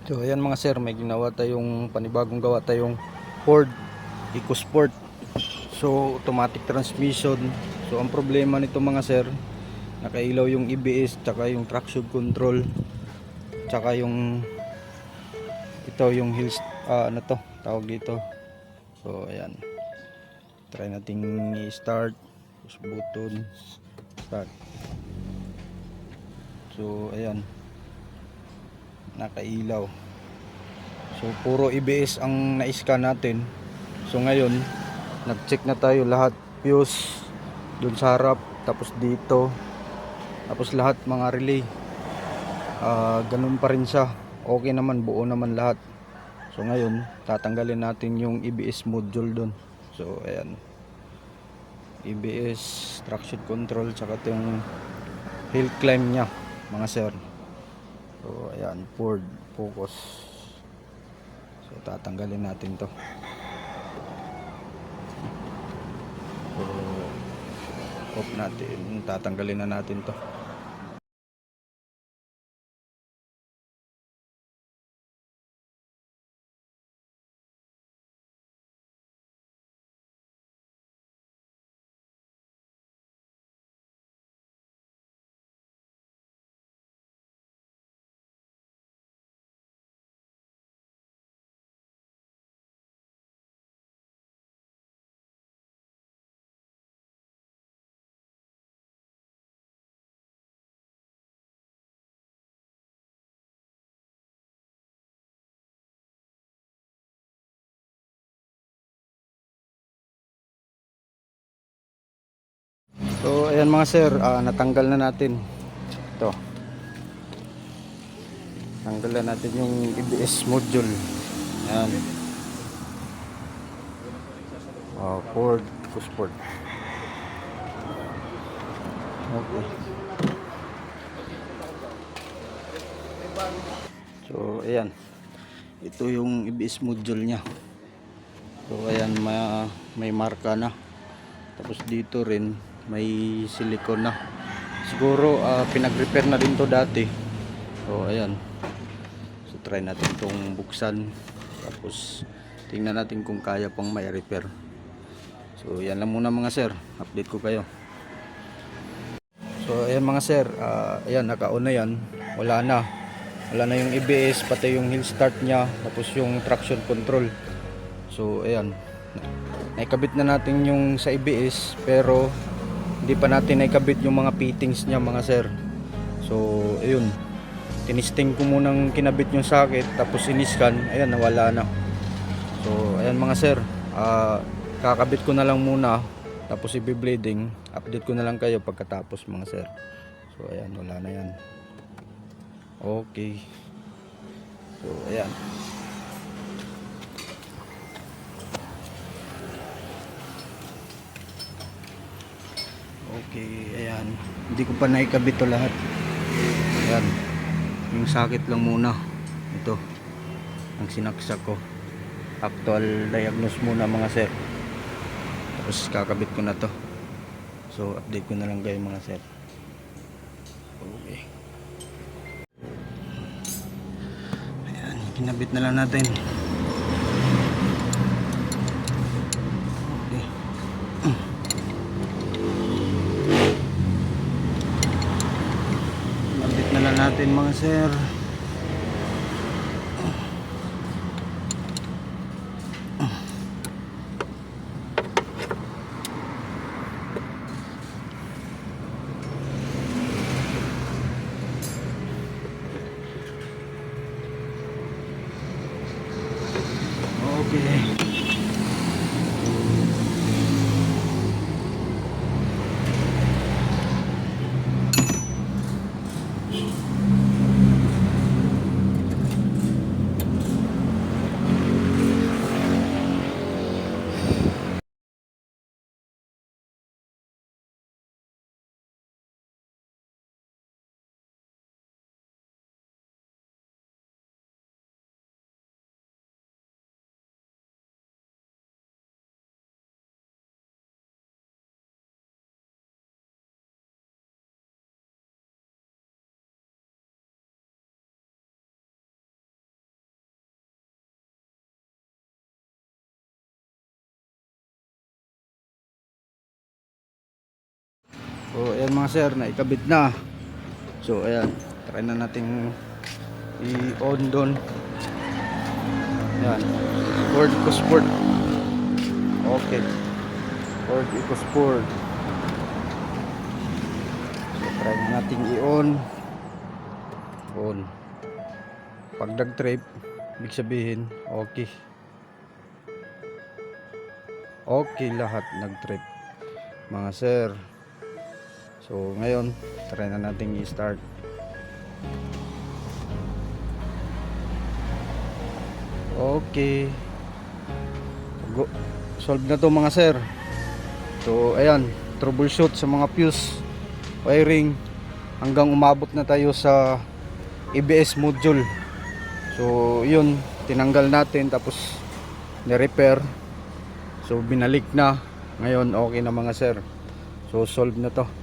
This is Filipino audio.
So ayan mga sir, may ginawa tayong panibagong gawa tayong Ford EcoSport. So automatic transmission. So ang problema nito mga sir, nakailaw yung EBS tsaka yung traction control tsaka yung ito yung hills, ano to tawag dito. So ayan, try nating i-start, push button, start. So ayan, nakailaw. So puro EBS ang na-scan natin. So ngayon nag-check na tayo lahat, fuse dun sa harap, tapos dito, tapos lahat mga relay, ganun pa rin siya, okay naman, buo naman lahat. So ngayon tatanggalin natin yung EBS module dun. So ayan, EBS, traction control, tsaka yung hill climb nya mga sir. So ayan, Ford Focus. So tatanggalin natin to. So off natin, tatanggalin na natin to. So ayan mga sir, natanggal na natin ito. Tanggal na natin yung EBS module. Ayan, Ford EcoSport. Okay. So ayan, ito yung EBS module nya. So ayan, may marka na. Tapos dito rin may silicone na. Siguro pinag-repair na din to dati. So ayan, so try natin itong buksan, tapos tingnan natin kung kaya pang may repair. So yan lang muna mga sir, update ko kayo. So ayan mga sir, ayan, naka-on na yan. Wala na yung EBS, pati yung hill start nya, tapos yung traction control. So ayan, naikabit na natin yung sa EBS, pero hindi pa natin naikabit yung mga fittings nya mga sir. So ayun, tinisting ko munang kinabit yung socket, tapos siniscan, ayan, nawala na. So ayan mga sir, kakabit ko na lang muna, tapos i-bleeding, update ko na lang kayo pagkatapos mga sir. So ayan, wala na yan. Okay. So ayan, okay, ayan, hindi ko pa naikabit to lahat. Ayan, yung socket lang muna, ito ang sinaksak ko. Actual diagnose muna mga sir, tapos kakabit ko na to. So update ko na lang kayo mga sir. Okay, ayan, kinabit na lang natin. Okay, kinabit na lang natin mga sir. Okay. So ayan mga sir, naikabit na. So ayan, try na nating i-on doon. Ayan, Ford EcoSport. Okay, Ford EcoSport. So try na nating i-on. On. Pag nag-trip, ibig sabihin okay. Okay lahat, nag-trip mga sir. So ngayon, try na nating i-start. Okay. Go. Solve na to mga sir. So ayan, troubleshoot sa mga fuse, wiring, hanggang umabot na tayo sa ABS module. So yun, tinanggal natin tapos ni-repair. So binalik na. Ngayon okay na mga sir. So solve na to.